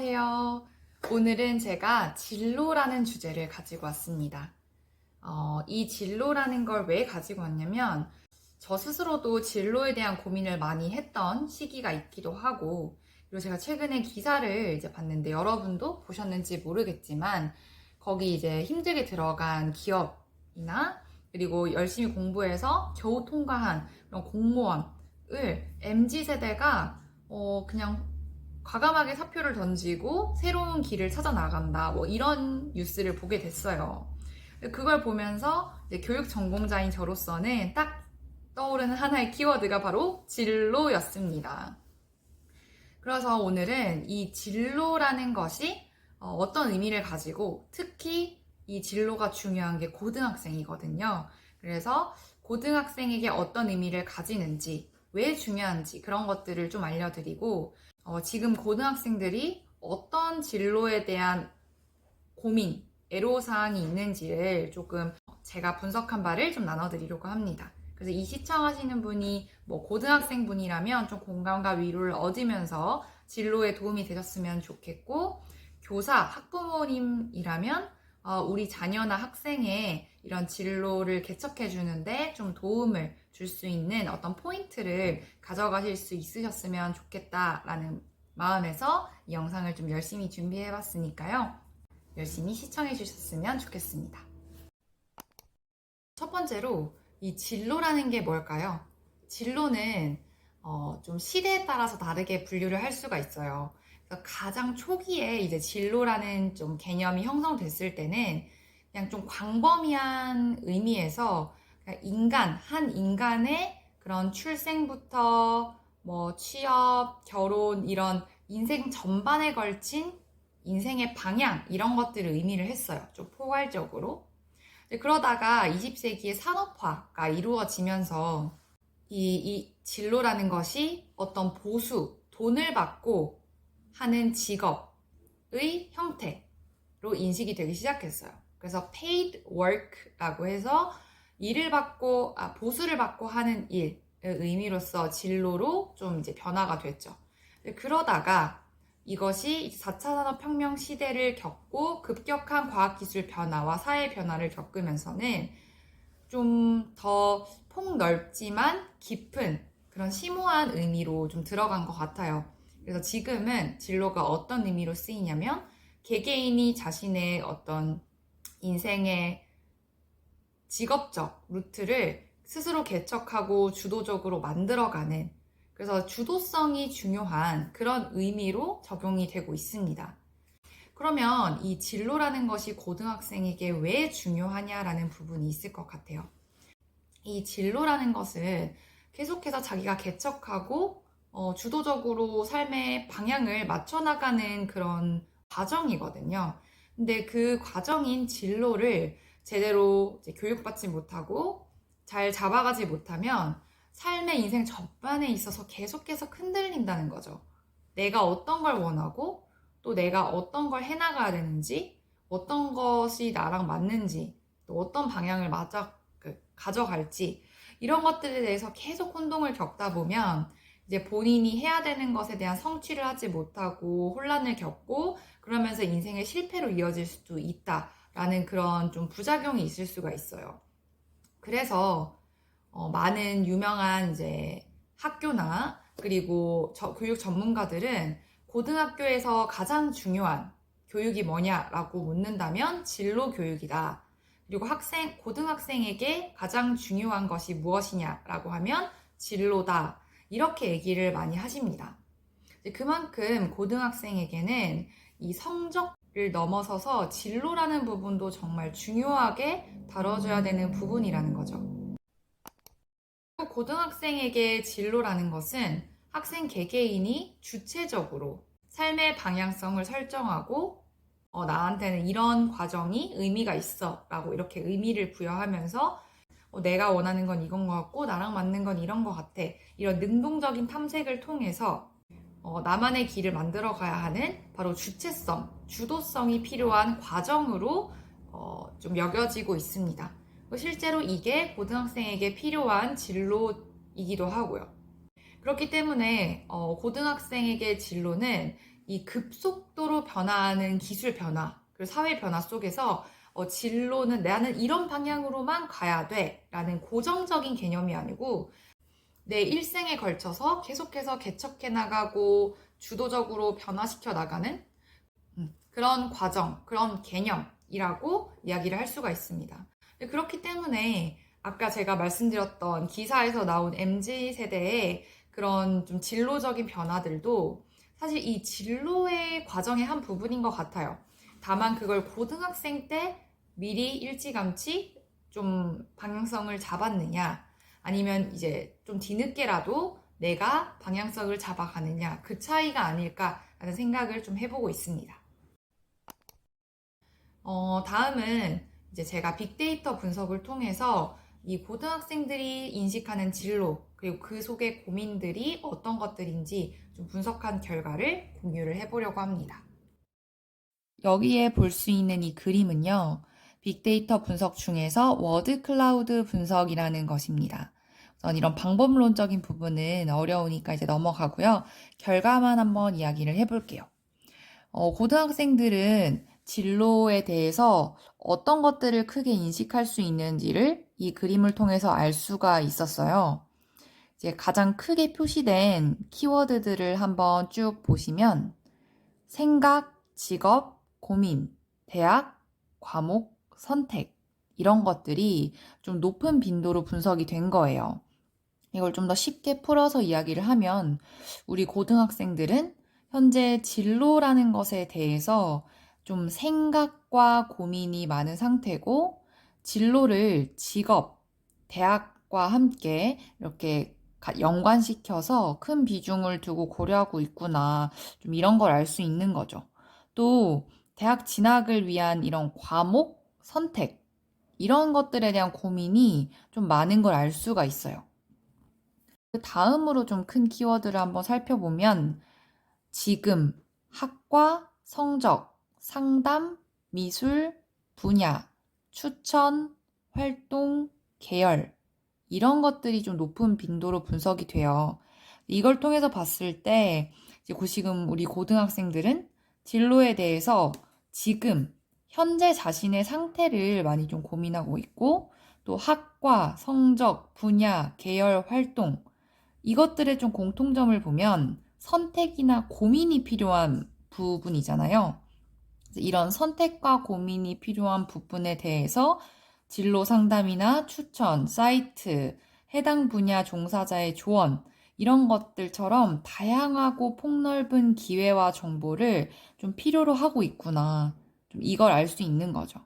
안녕하세요. 오늘은 제가 진로라는 주제를 가지고 왔습니다. 이 진로라는 걸 왜 가지고 왔냐면 저 스스로도 진로에 대한 고민을 많이 했던 시기가 있기도 하고, 그리고 제가 최근에 기사를 이제 봤는데 여러분도 보셨는지 모르겠지만 거기 이제 힘들게 들어간 기업이나 그리고 열심히 공부해서 겨우 통과한 그런 공무원을 MZ세대가 그냥 과감하게 사표를 던지고 새로운 길을 찾아 나간다. 뭐 이런 뉴스를 보게 됐어요. 그걸 보면서 이제 교육 전공자인 저로서는 딱 떠오르는 하나의 키워드가 바로 진로였습니다. 그래서 오늘은 이 진로라는 것이 어떤 의미를 가지고, 특히 이 진로가 중요한 게 고등학생이거든요. 그래서 고등학생에게 어떤 의미를 가지는지, 왜 중요한지 그런 것들을 좀 알려드리고, 지금 고등학생들이 어떤 진로에 대한 고민, 애로사항이 있는지를 조금 제가 분석한 바를 좀 나눠드리려고 합니다. 그래서 이 시청하시는 분이 뭐 고등학생 분이라면 좀 공감과 위로를 얻으면서 진로에 도움이 되셨으면 좋겠고, 교사, 학부모님이라면 우리 자녀나 학생의 이런 진로를 개척해 주는데 좀 도움을 줄 수 있는 어떤 포인트를 가져가실 수 있으셨으면 좋겠다라는 마음에서 이 영상을 좀 열심히 준비해 봤으니까요. 열심히 시청해 주셨으면 좋겠습니다. 첫 번째로 이 진로라는 게 뭘까요? 진로는 좀 시대에 따라서 다르게 분류를 할 수가 있어요. 그래서 가장 초기에 이제 진로라는 좀 개념이 형성됐을 때는 그냥 좀 광범위한 의미에서 한 인간의 그런 출생부터 뭐 취업, 결혼 이런 인생 전반에 걸친 인생의 방향 이런 것들을 의미를 했어요. 좀 포괄적으로. 그러다가 20세기의 산업화가 이루어지면서 이 진로라는 것이 어떤 보수, 돈을 받고 하는 직업의 형태로 인식이 되기 시작했어요. 그래서 paid work라고 해서 보수를 받고 하는 일의 의미로서 진로로 좀 이제 변화가 됐죠. 그러다가 이것이 4차 산업혁명 시대를 겪고 급격한 과학기술 변화와 사회 변화를 겪으면서는 좀 더 폭넓지만 깊은 그런 심오한 의미로 좀 들어간 것 같아요. 그래서 지금은 진로가 어떤 의미로 쓰이냐면 개개인이 자신의 어떤 인생의 직업적 루트를 스스로 개척하고 주도적으로 만들어가는, 그래서 주도성이 중요한 그런 의미로 적용이 되고 있습니다. 그러면 이 진로라는 것이 고등학생에게 왜 중요하냐라는 부분이 있을 것 같아요. 이 진로라는 것은 계속해서 자기가 개척하고 주도적으로 삶의 방향을 맞춰나가는 그런 과정이거든요. 근데 그 과정인 진로를 제대로 교육받지 못하고 잘 잡아가지 못하면 삶의 인생 전반에 있어서 계속해서 흔들린다는 거죠. 내가 어떤 걸 원하고 또 내가 어떤 걸 해나가야 되는지, 어떤 것이 나랑 맞는지, 또 어떤 방향을 가져갈지, 이런 것들에 대해서 계속 혼동을 겪다 보면 이제 본인이 해야 되는 것에 대한 성취를 하지 못하고 혼란을 겪고, 그러면서 인생의 실패로 이어질 수도 있다라는 그런 좀 부작용이 있을 수가 있어요. 그래서 많은 유명한 이제 학교나 그리고 교육 전문가들은 고등학교에서 가장 중요한 교육이 뭐냐라고 묻는다면 진로 교육이다. 그리고 고등학생에게 가장 중요한 것이 무엇이냐라고 하면 진로다. 이렇게 얘기를 많이 하십니다. 그만큼 고등학생에게는 이 성적을 넘어서서 진로라는 부분도 정말 중요하게 다뤄줘야 되는 부분이라는 거죠. 고등학생에게 진로라는 것은 학생 개개인이 주체적으로 삶의 방향성을 설정하고 나한테는 이런 과정이 의미가 있어 라고 이렇게 의미를 부여하면서 내가 원하는 건 이건 것 같고 나랑 맞는 건 이런 것 같아, 이런 능동적인 탐색을 통해서 나만의 길을 만들어 가야 하는 바로 주체성, 주도성이 필요한 과정으로 좀 여겨지고 있습니다. 실제로 이게 고등학생에게 필요한 진로이기도 하고요. 그렇기 때문에 고등학생에게 진로는 이 급속도로 변화하는 기술 변화, 그리고 사회 변화 속에서 진로는 나는 이런 방향으로만 가야 돼 라는 고정적인 개념이 아니고 내 일생에 걸쳐서 계속해서 개척해 나가고 주도적으로 변화시켜 나가는 그런 과정, 그런 개념이라고 이야기를 할 수가 있습니다. 그렇기 때문에 아까 제가 말씀드렸던 기사에서 나온 MZ 세대의 그런 좀 진로적인 변화들도 사실 이 진로의 과정의 한 부분인 것 같아요. 다만 그걸 고등학생 때 미리 일찌감치 좀 방향성을 잡았느냐, 아니면 이제 좀 뒤늦게라도 내가 방향성을 잡아가느냐, 그 차이가 아닐까라는 생각을 좀 해보고 있습니다. 다음은 이제 제가 빅데이터 분석을 통해서 이 고등학생들이 인식하는 진로, 그리고 그 속의 고민들이 어떤 것들인지 좀 분석한 결과를 공유를 해보려고 합니다. 여기에 볼 수 있는 이 그림은요, 빅데이터 분석 중에서 워드 클라우드 분석이라는 것입니다. 우선 이런 방법론적인 부분은 어려우니까 이제 넘어가고요. 결과만 한번 이야기를 해볼게요. 고등학생들은 진로에 대해서 어떤 것들을 크게 인식할 수 있는지를 이 그림을 통해서 알 수가 있었어요. 이제 가장 크게 표시된 키워드들을 한번 쭉 보시면 생각, 직업, 고민, 대학, 과목, 선택 이런 것들이 좀 높은 빈도로 분석이 된 거예요. 이걸 좀 더 쉽게 풀어서 이야기를 하면 우리 고등학생들은 현재 진로라는 것에 대해서 좀 생각과 고민이 많은 상태고 진로를 직업, 대학과 함께 이렇게 연관시켜서 큰 비중을 두고 고려하고 있구나. 좀 이런 걸 알 수 있는 거죠. 또 대학 진학을 위한 이런 과목, 선택 이런 것들에 대한 고민이 좀 많은 걸 알 수가 있어요. 그 다음으로 좀 큰 키워드를 한번 살펴보면 지금, 학과, 성적, 상담, 미술, 분야, 추천, 활동, 계열 이런 것들이 좀 높은 빈도로 분석이 돼요. 이걸 통해서 봤을 때 이제 지금 우리 고등학생들은 진로에 대해서 지금 현재 자신의 상태를 많이 좀 고민하고 있고 또 학과, 성적, 분야, 계열, 활동 이것들의 좀 공통점을 보면 선택이나 고민이 필요한 부분이잖아요. 이런 선택과 고민이 필요한 부분에 대해서 진로 상담이나 추천, 사이트, 해당 분야 종사자의 조언, 이런 것들처럼 다양하고 폭넓은 기회와 정보를 좀 필요로 하고 있구나. 좀 이걸 알 수 있는 거죠.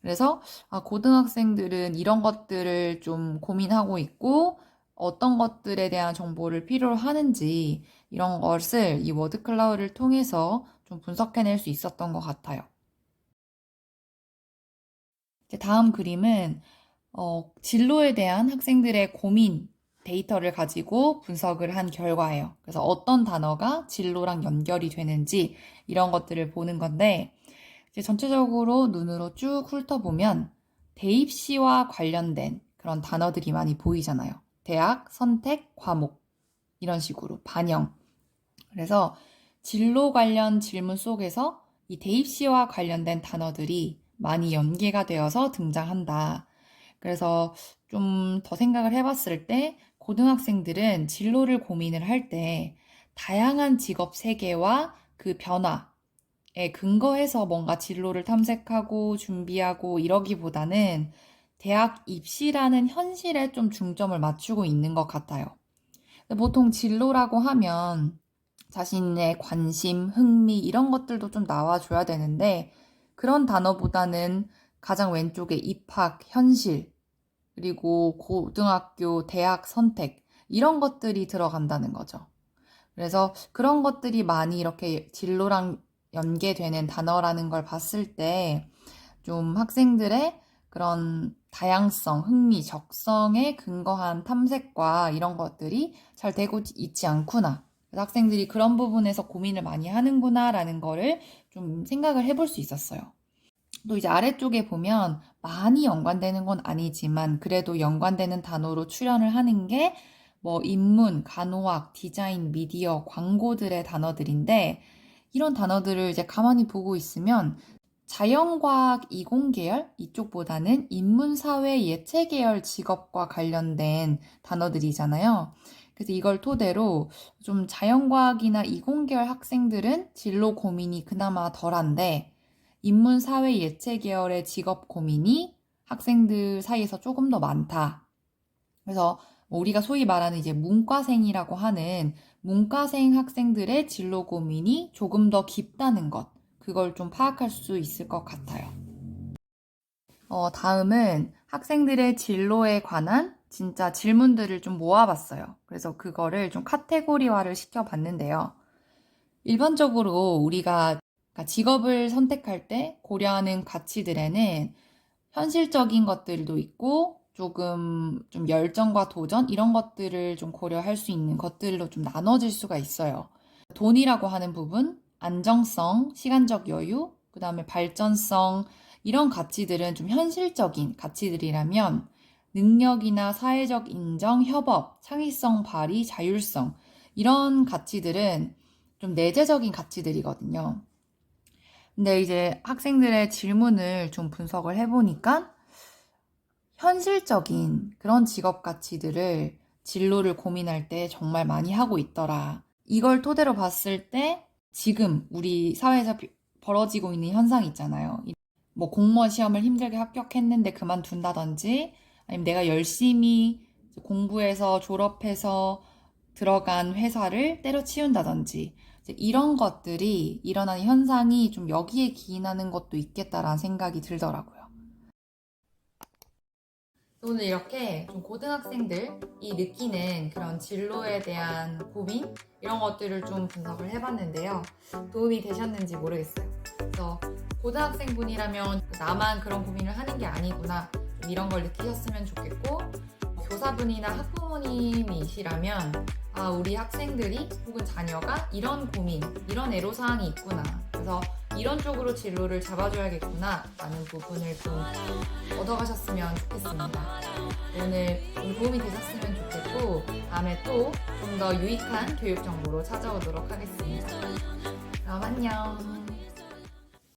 그래서 고등학생들은 이런 것들을 좀 고민하고 있고 어떤 것들에 대한 정보를 필요로 하는지 이런 것을 이 워드 클라우드를 통해서 좀 분석해낼 수 있었던 것 같아요. 이제 다음 그림은 진로에 대한 학생들의 고민 데이터를 가지고 분석을 한 결과예요. 그래서 어떤 단어가 진로랑 연결이 되는지 이런 것들을 보는 건데 이제 전체적으로 눈으로 쭉 훑어보면 대입시와 관련된 그런 단어들이 많이 보이잖아요. 대학, 선택, 과목 이런 식으로 반영. 그래서 진로 관련 질문 속에서 이 대입시와 관련된 단어들이 많이 연계가 되어서 등장한다. 그래서 좀 더 생각을 해봤을 때 고등학생들은 진로를 고민을 할 때 다양한 직업 세계와 그 변화에 근거해서 뭔가 진로를 탐색하고 준비하고 이러기보다는 대학 입시라는 현실에 좀 중점을 맞추고 있는 것 같아요. 보통 진로라고 하면 자신의 관심, 흥미 이런 것들도 좀 나와줘야 되는데 그런 단어보다는 가장 왼쪽에 입학, 현실, 그리고 고등학교, 대학 선택 이런 것들이 들어간다는 거죠. 그래서 그런 것들이 많이 이렇게 진로랑 연계되는 단어라는 걸 봤을 때 좀 학생들의 그런 다양성, 흥미, 적성에 근거한 탐색과 이런 것들이 잘 되고 있지 않구나. 그래서 학생들이 그런 부분에서 고민을 많이 하는구나라는 거를 좀 생각을 해볼 수 있었어요. 또 이제 아래쪽에 보면 많이 연관되는 건 아니지만 그래도 연관되는 단어로 출연을 하는 게 뭐 인문, 간호학, 디자인, 미디어, 광고들의 단어들인데 이런 단어들을 이제 가만히 보고 있으면 자연과학 이공계열 이쪽보다는 인문사회 예체계열 직업과 관련된 단어들이잖아요. 그래서 이걸 토대로 좀 자연과학이나 이공계열 학생들은 진로 고민이 그나마 덜한데 인문사회 예체계열의 직업 고민이 학생들 사이에서 조금 더 많다. 그래서 우리가 소위 말하는 이제 문과생이라고 하는 문과생 학생들의 진로 고민이 조금 더 깊다는 것. 그걸 좀 파악할 수 있을 것 같아요. 다음은 학생들의 진로에 관한 진짜 질문들을 좀 모아봤어요. 그래서 그거를 좀 카테고리화를 시켜봤는데요. 일반적으로 우리가 직업을 선택할 때 고려하는 가치들에는 현실적인 것들도 있고 조금 좀 열정과 도전 이런 것들을 좀 고려할 수 있는 것들로 좀 나눠질 수가 있어요. 돈이라고 하는 부분, 안정성, 시간적 여유, 그 다음에 발전성 이런 가치들은 좀 현실적인 가치들이라면 능력이나 사회적 인정, 협업, 창의성 발휘, 자율성 이런 가치들은 좀 내재적인 가치들이거든요. 근데 이제 학생들의 질문을 좀 분석을 해보니까 현실적인 그런 직업 가치들을 진로를 고민할 때 정말 많이 하고 있더라. 이걸 토대로 봤을 때 지금 우리 사회에서 벌어지고 있는 현상이 있잖아요. 뭐 공무원 시험을 힘들게 합격했는데 그만둔다든지 아니면 내가 열심히 공부해서 졸업해서 들어간 회사를 때려치운다든지 이런 것들이 일어나는 현상이 좀 여기에 기인하는 것도 있겠다라는 생각이 들더라고요. 오늘 이렇게 좀 고등학생들이 느끼는 그런 진로에 대한 고민 이런 것들을 좀 분석을 해봤는데요. 도움이 되셨는지 모르겠어요. 그래서 고등학생분이라면 나만 그런 고민을 하는 게 아니구나 이런 걸 느끼셨으면 좋겠고 교사분이나 학부모님이시라면 우리 학생들이 혹은 자녀가 이런 고민, 이런 애로사항이 있구나. 그래서 이런 쪽으로 진로를 잡아줘야겠구나 라는 부분을 좀 얻어가셨으면 좋겠습니다. 오늘 좀 도움이 되셨으면 좋겠고 다음에 또 좀 더 유익한 교육 정보로 찾아오도록 하겠습니다. 그럼 안녕.